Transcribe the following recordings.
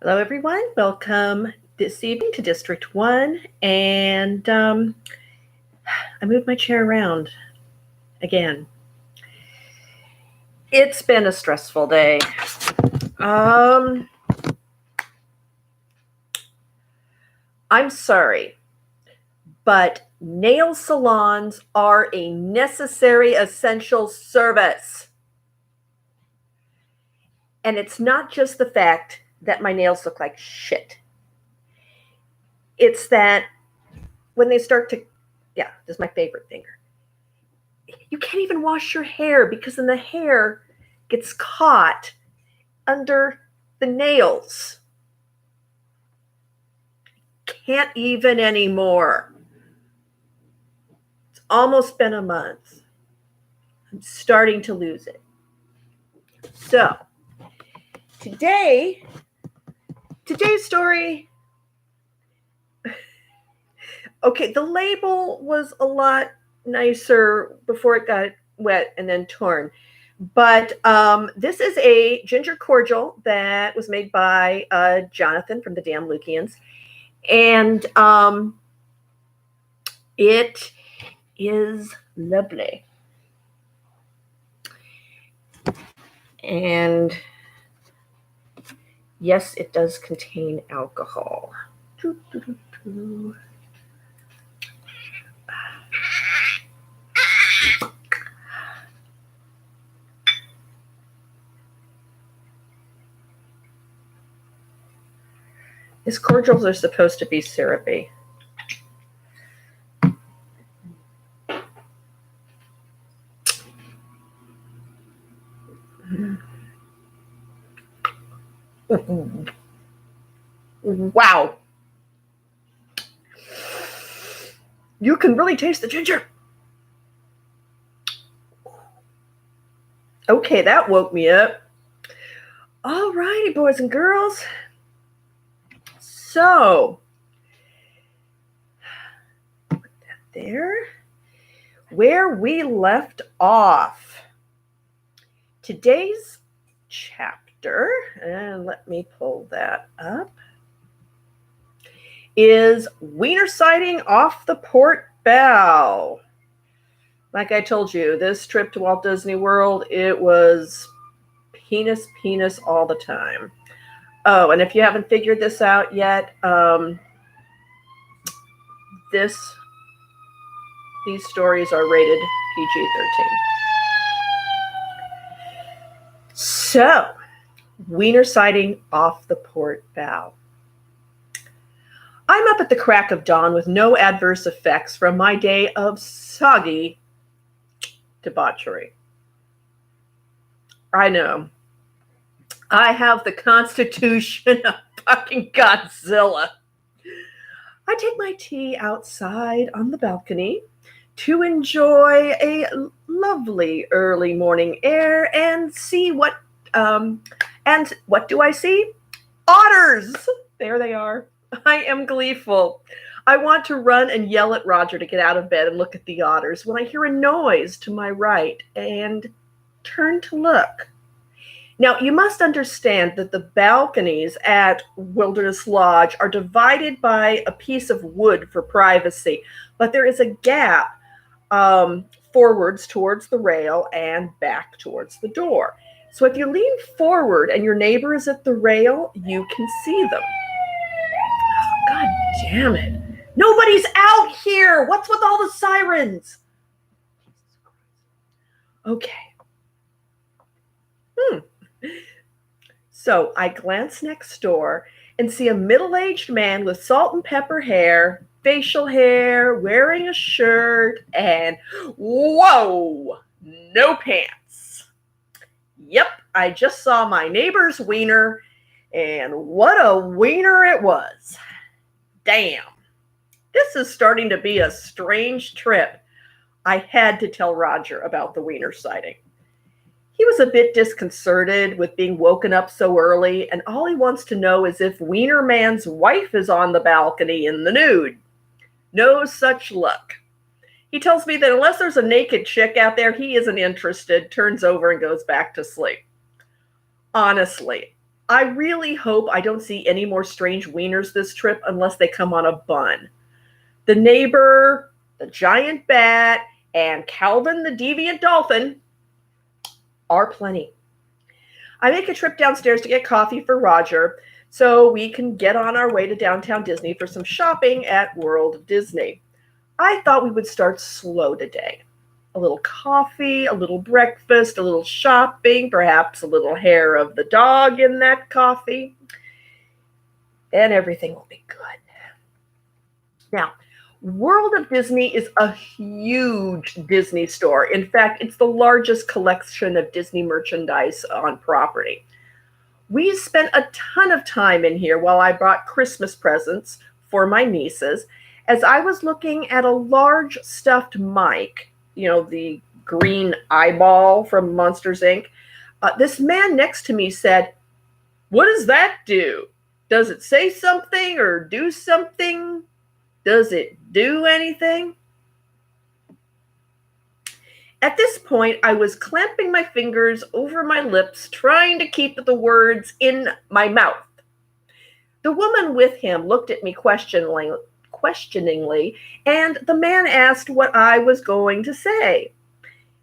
Hello, everyone. Welcome this evening to District 1. And I moved my chair around again. It's been a stressful day. Um, I'm sorry, but nail salons are a necessary, essential service. And it's not just the fact that my nails look like shit. It's that when they start to, yeah, this is my favorite finger. You can't even wash your hair because then the hair gets caught under the nails. Can't even anymore. It's almost been a month. I'm starting to lose it. So, today's story. Okay, the label was a lot nicer before it got wet and then torn. But this is a ginger cordial that was made by Jonathan from the Damn Lukians. And it is lovely. And yes, it does contain alcohol. These cordials are supposed to be syrupy. Wow. You can really taste the ginger. Okay, that woke me up. All righty, boys and girls. So, put that there. Where we left off. Today's chapter, and let me pull that up, is Weiner sighting off the port bow. Like I told you, this trip to Walt Disney World, it was penis all the time. Oh, and if you haven't figured this out yet, these stories are rated PG-13. So, Weiner sighting off the port bow. I'm up at the crack of dawn with no adverse effects from my day of soggy debauchery. I know. I have the constitution of fucking Godzilla. I take my tea outside on the balcony to enjoy a lovely early morning air and see what do I see? Otters! There they are. I am gleeful. I want to run and yell at Roger to get out of bed and look at the otters when I hear a noise to my right and turn to look. Now, you must understand that the balconies at Wilderness Lodge are divided by a piece of wood for privacy, but there is a gap forwards towards the rail and back towards the door. So if you lean forward and your neighbor is at the rail, you can see them. Oh, God damn it. Nobody's out here. What's with all the sirens? Okay. So I glance next door and see a middle-aged man with salt and pepper hair, facial hair, wearing a shirt, and whoa, no pants. Yep, I just saw my neighbor's wiener, and what a wiener it was. Damn. This is starting to be a strange trip. I had to tell Roger about the wiener sighting. He was a bit disconcerted with being woken up so early, and all he wants to know is if Wiener Man's wife is on the balcony in the nude. No such luck. He tells me that unless there's a naked chick out there, he isn't interested, turns over and goes back to sleep. Honestly, I really hope I don't see any more strange wieners this trip unless they come on a bun. The neighbor, the giant bat, and Calvin the deviant dolphin are plenty. I make a trip downstairs to get coffee for Roger so we can get on our way to downtown Disney for some shopping at World of Disney. I thought we would start slow today. A little coffee, a little breakfast, a little shopping, perhaps a little hair of the dog in that coffee, and everything will be good. Now, World of Disney is a huge Disney store. In fact, it's the largest collection of Disney merchandise on property. We spent a ton of time in here while I bought Christmas presents for my nieces as I was looking at a large stuffed Mike, the green eyeball from Monsters Inc. This man next to me said, "What does that do? Does it say something or do something? Does it do anything?" At this point, I was clamping my fingers over my lips, trying to keep the words in my mouth. The woman with him looked at me questioningly, and the man asked what I was going to say.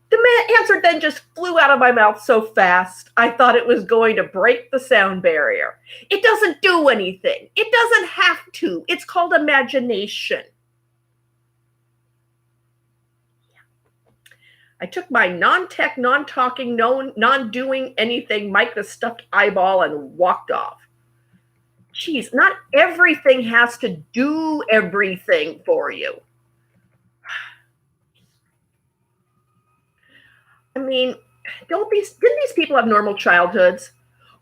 The man answer then just flew out of my mouth so fast, I thought it was going to break the sound barrier. "It doesn't do anything. It doesn't have to. It's called imagination." I took my non-tech, non-talking, non-doing anything Mike the stuffed eyeball and walked off. Geez, not everything has to do everything for you. I mean, didn't these people have normal childhoods?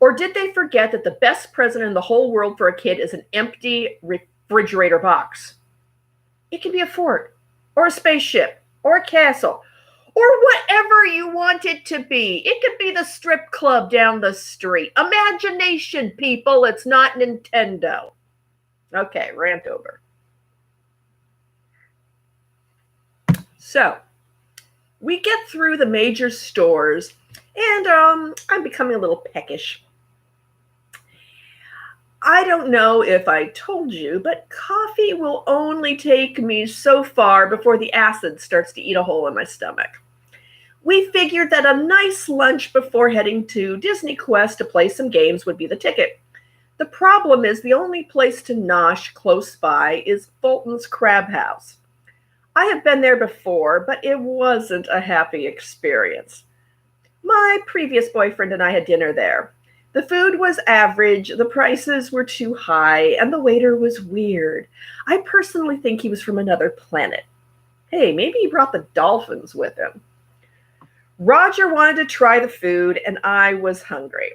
Or did they forget that the best present in the whole world for a kid is an empty refrigerator box? It can be a fort, or a spaceship, or a castle, or whatever you want it to be. It could be the strip club down the street. Imagination, people. It's not Nintendo. Okay, rant over. So, we get through the major stores, and I'm becoming a little peckish. I don't know if I told you, but coffee will only take me so far before the acid starts to eat a hole in my stomach. We figured that a nice lunch before heading to Disney Quest to play some games would be the ticket. The problem is the only place to nosh close by is Fulton's Crab House. I have been there before, but it wasn't a happy experience. My previous boyfriend and I had dinner there. The food was average, the prices were too high, and the waiter was weird. I personally think he was from another planet. Hey, maybe he brought the dolphins with him. Roger wanted to try the food, and I was hungry.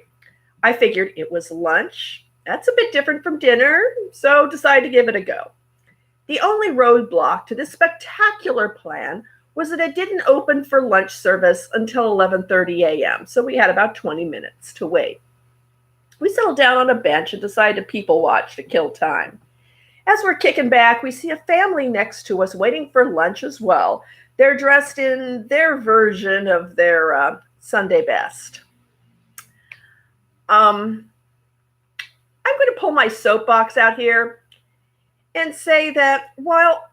I figured it was lunch. That's a bit different from dinner, so decided to give it a go. The only roadblock to this spectacular plan was that it didn't open for lunch service until 11:30 a.m., so we had about 20 minutes to wait. We settled down on a bench and decided to people watch to kill time. As we're kicking back, we see a family next to us waiting for lunch as well. They're dressed in their version of their Sunday best. I'm going to pull my soapbox out here and say that while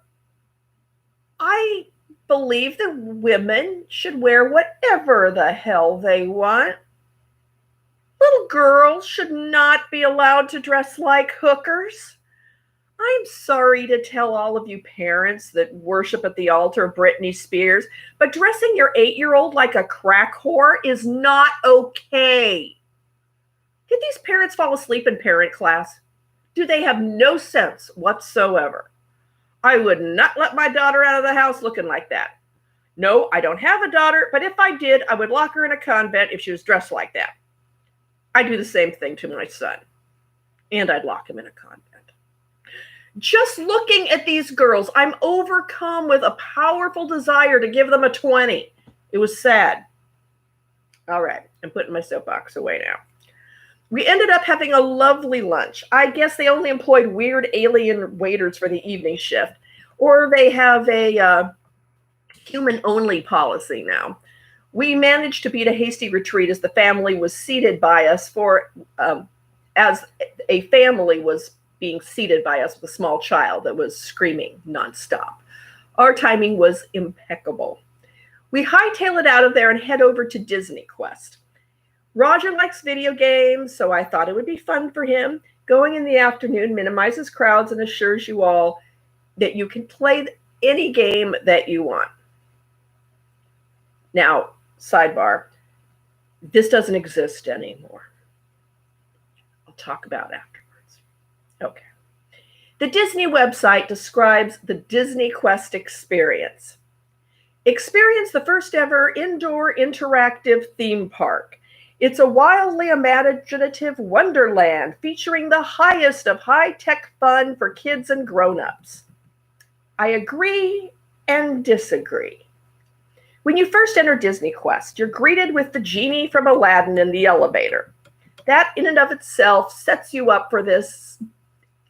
I believe that women should wear whatever the hell they want, little girls should not be allowed to dress like hookers. I'm sorry to tell all of you parents that worship at the altar of Britney Spears, but dressing your 8-year-old like a crack whore is not okay. Did these parents fall asleep in parent class? Do they have no sense whatsoever? I would not let my daughter out of the house looking like that. No, I don't have a daughter, but if I did, I would lock her in a convent if she was dressed like that. I'd do the same thing to my son, and I'd lock him in a convent. Just looking at these girls, I'm overcome with a powerful desire to give them a 20. It was sad. All right, I'm putting my soapbox away now. We ended up having a lovely lunch. I guess they only employed weird alien waiters for the evening shift, or they have a human-only policy now. We managed to beat a hasty retreat as the family was seated by us for as a family was being seated by us with a small child that was screaming nonstop. Our timing was impeccable. We hightail it out of there and head over to Disney Quest. Roger likes video games, so I thought it would be fun for him. Going in the afternoon minimizes crowds and assures you all that you can play any game that you want. Now, sidebar, this doesn't exist anymore. I'll talk about it afterwards. Okay. The Disney website describes the Disney Quest experience. Experience the first ever indoor interactive theme park. It's a wildly imaginative wonderland featuring the highest of high-tech fun for kids and grown-ups. I agree and disagree. When you first enter Disney Quest, you're greeted with the genie from Aladdin in the elevator. That in and of itself sets you up for this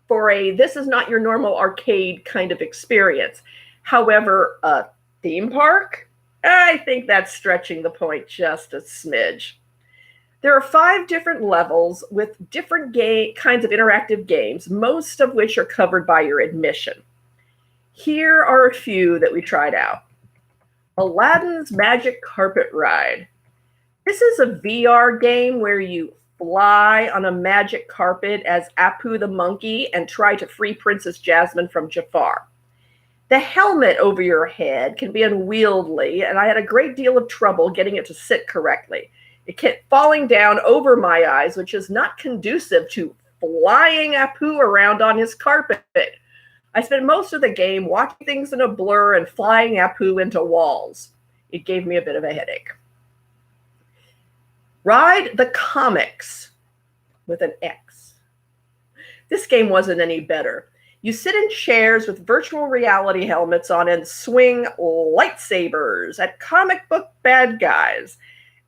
is not your normal arcade kind of experience. However, a theme park? I think that's stretching the point just a smidge. There are 5 different levels with different kinds of interactive games, most of which are covered by your admission. Here are a few that we tried out. Aladdin's Magic Carpet Ride. This is a VR game where you fly on a magic carpet as Apu the monkey and try to free Princess Jasmine from Jafar. The helmet over your head can be unwieldy, and I had a great deal of trouble getting it to sit correctly. It kept falling down over my eyes, which is not conducive to flying Apu around on his carpet. I spent most of the game watching things in a blur and flying Apu into walls. It gave me a bit of a headache. Ride the Comics with an X. This game wasn't any better. You sit in chairs with virtual reality helmets on and swing lightsabers at comic book bad guys.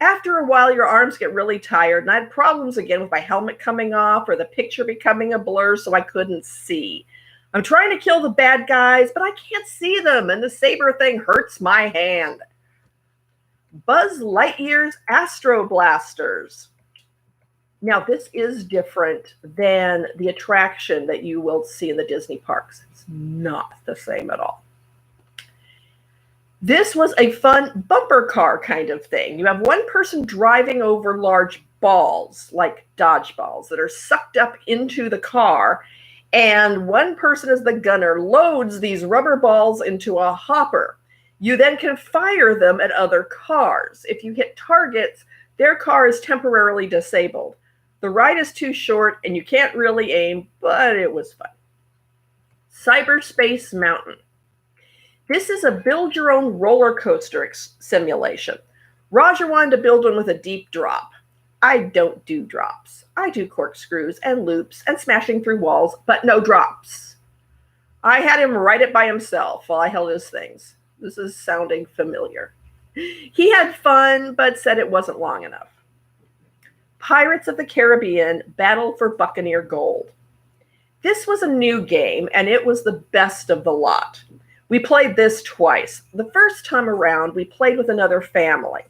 After a while, your arms get really tired, and I had problems again with my helmet coming off or the picture becoming a blur so I couldn't see. I'm trying to kill the bad guys, but I can't see them, and the saber thing hurts my hand. Buzz Lightyear's Astro Blasters. Now, this is different than the attraction that you will see in the Disney parks. It's not the same at all. This was a fun bumper car kind of thing. You have one person driving over large balls, like dodgeballs, that are sucked up into the car, and one person as the gunner loads these rubber balls into a hopper. You then can fire them at other cars. If you hit targets, their car is temporarily disabled. The ride is too short, and you can't really aim, but it was fun. Cyberspace Mountain. This is a build-your-own roller coaster simulation. Roger wanted to build one with a deep drop. I don't do drops. I do corkscrews and loops and smashing through walls, but no drops. I had him write it by himself while I held his things. This is sounding familiar. He had fun, but said it wasn't long enough. Pirates of the Caribbean Battle for Buccaneer Gold. This was a new game, and it was the best of the lot. We played this twice. The first time around, we played with another family.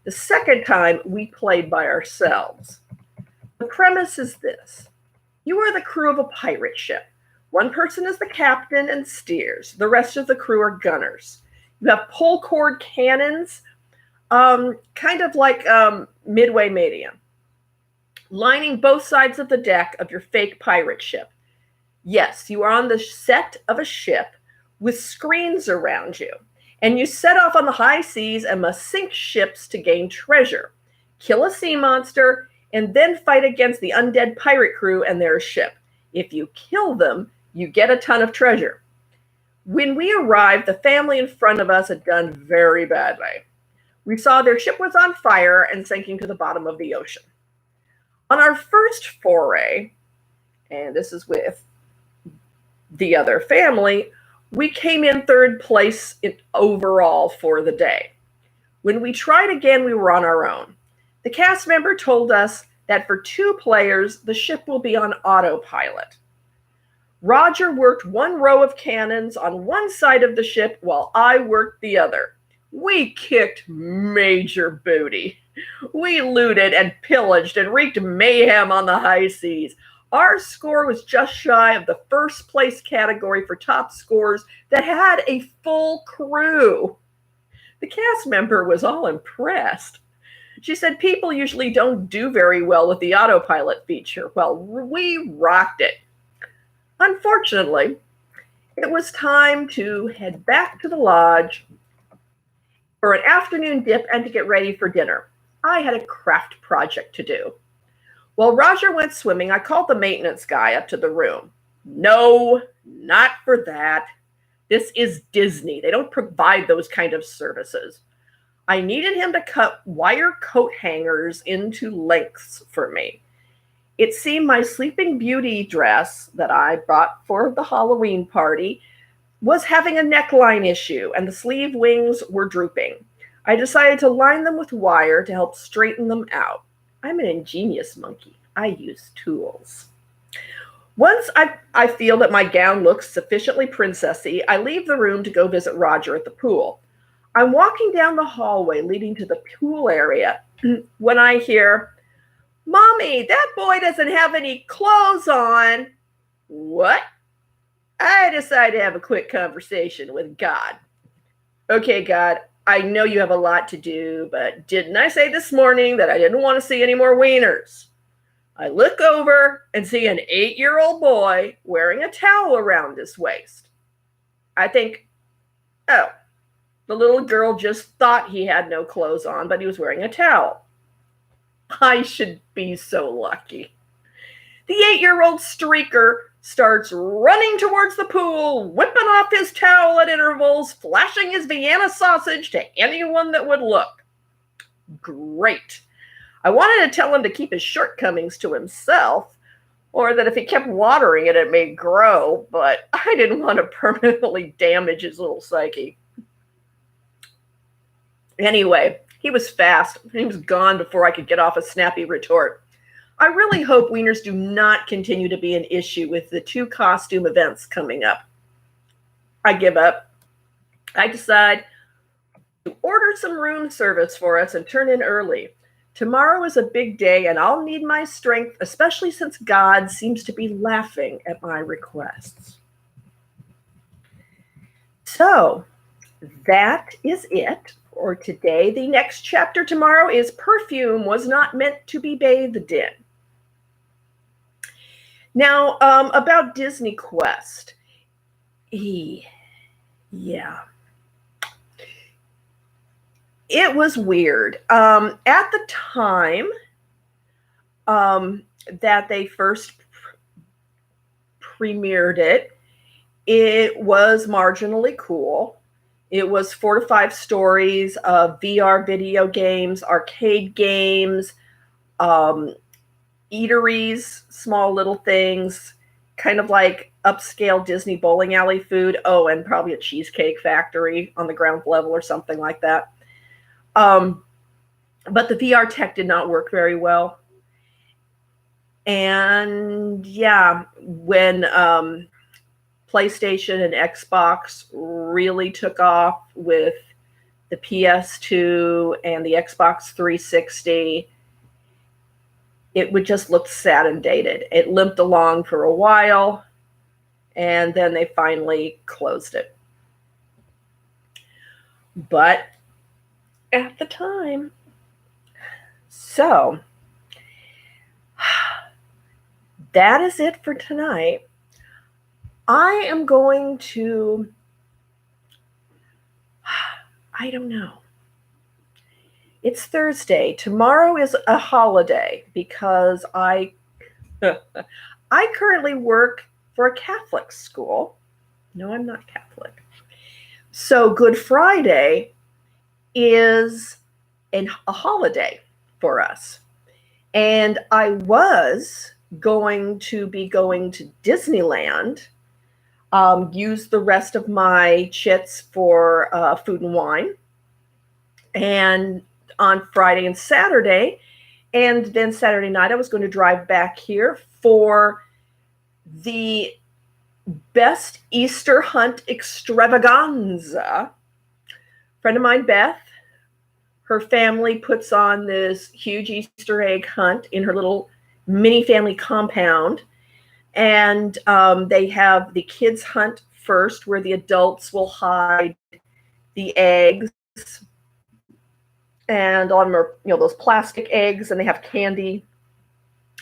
The second time, we played by ourselves. The premise is this. You are the crew of a pirate ship. One person is the captain and steers. The rest of the crew are gunners. You have pull cord cannons, kind of like midway medium, lining both sides of the deck of your fake pirate ship. Yes, you are on the set of a ship with screens around you, and you set off on the high seas and must sink ships to gain treasure, kill a sea monster, and then fight against the undead pirate crew and their ship. If you kill them, you get a ton of treasure. When we arrived, the family in front of us had done very badly. We saw their ship was on fire and sinking to the bottom of the ocean. On our first foray, and this is with the other family, we came in third place overall for the day. When we tried again, we were on our own. The cast member told us that for 2 players, the ship will be on autopilot. Roger worked one row of cannons on one side of the ship while I worked the other. We kicked major booty. We looted and pillaged and wreaked mayhem on the high seas. Our score was just shy of the first place category for top scores that had a full crew. The cast member was all impressed. She said people usually don't do very well with the autopilot feature. Well, we rocked it. Unfortunately, it was time to head back to the lodge for an afternoon dip and to get ready for dinner. I had a craft project to do. While Roger went swimming, I called the maintenance guy up to the room. No, not for that. This is Disney. They don't provide those kind of services. I needed him to cut wire coat hangers into lengths for me. It seemed my Sleeping Beauty dress that I bought for the Halloween party was having a neckline issue, and the sleeve wings were drooping. I decided to line them with wire to help straighten them out. I'm an ingenious monkey. I use tools. Once I feel that my gown looks sufficiently princessy, I leave the room to go visit Roger at the pool. I'm walking down the hallway leading to the pool area when I hear, "Mommy, that boy doesn't have any clothes on." What? I decide to have a quick conversation with God. Okay, God, I know you have a lot to do, but didn't I say this morning that I didn't want to see any more wieners? I look over and see an 8-year-old boy wearing a towel around his waist. I think, oh, the little girl just thought he had no clothes on, but he was wearing a towel. I should be so lucky. The 8-year-old streaker starts running towards the pool, whipping off his towel at intervals, flashing his Vienna sausage to anyone that would look. Great. I wanted to tell him to keep his shortcomings to himself, or that if he kept watering it, it may grow, but I didn't want to permanently damage his little psyche. Anyway, he was fast. He was gone before I could get off a snappy retort. I really hope wieners do not continue to be an issue with the 2 costume events coming up. I give up. I decide to order some room service for us and turn in early. Tomorrow is a big day, and I'll need my strength, especially since God seems to be laughing at my requests. So, that is it for today. The next chapter tomorrow is Perfume Was Not Meant to Be Bathed In. Now, about Disney Quest. Yeah. It was weird. At the time that they first premiered it, it was marginally cool. It was 4 to 5 stories of VR video games, arcade games, eateries, small little things, kind of like upscale Disney bowling alley food. Oh, and probably a cheesecake factory on the ground level or something like that. But the VR tech did not work very well. And yeah, when PlayStation and Xbox really took off with the PS2 and the Xbox 360, it would just look sad and dated. It limped along for a while, and then they finally closed it. But at the time. So, that is it for tonight. I am going to, I don't know. It's Thursday. Tomorrow is a holiday because I currently work for a Catholic school. No, I'm not Catholic. So Good Friday is a holiday for us. And I was going to be going to Disneyland, use the rest of my chits for food and wine, and on Friday and Saturday. And then Saturday night, I was going to drive back here for the best Easter hunt extravaganza Friend of mine, Beth, her family puts on this huge Easter egg hunt in her little mini family compound. And they have the kids hunt first, where the adults will hide the eggs. And a lot of them are, those plastic eggs, and they have candy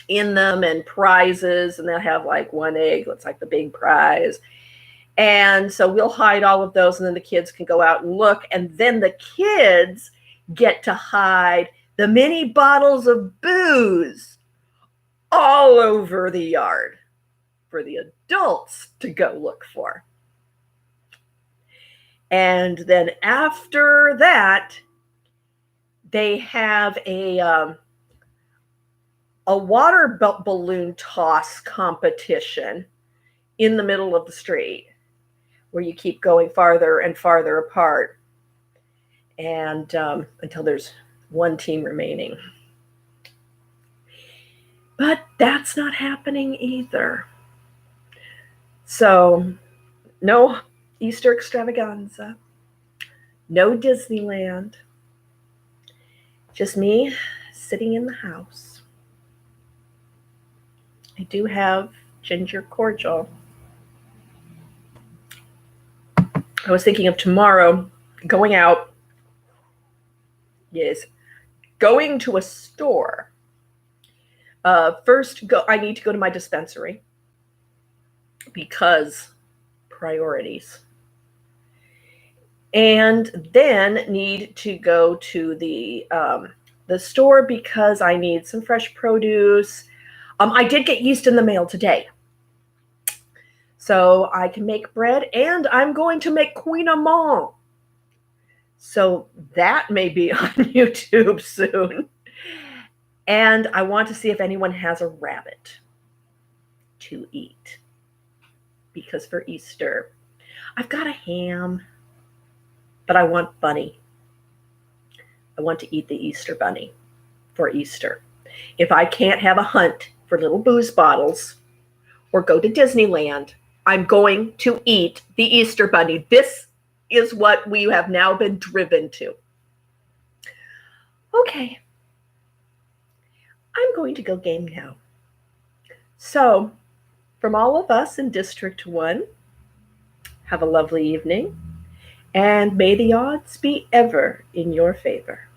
in them and prizes. And they'll have like one egg that's like the big prize. And so we'll hide all of those, and then the kids can go out and look. And then the kids get to hide the mini bottles of booze all over the yard for the adults to go look for. And then after that, they have a water balloon toss competition in the middle of the street, where you keep going farther and farther apart, and until there's one team remaining. But that's not happening either. So no Easter extravaganza, no Disneyland, just me sitting in the house. I do have ginger cordial. I was thinking of tomorrow going out. Yes, going to a store. First, I need to go to my dispensary because priorities. And then need to go to the store because I need some fresh produce. I did get yeast in the mail today, so I can make bread, and I'm going to make kouign-amann. So that may be on YouTube soon. And I want to see if anyone has a rabbit to eat, because for Easter, I've got a ham, but I want bunny. I want to eat the Easter bunny for Easter. If I can't have a hunt for little booze bottles or go to Disneyland, I'm going to eat the Easter bunny. This is what we have now been driven to. Okay. I'm going to go game now. So, from all of us in District 1, have a lovely evening, and may the odds be ever in your favor.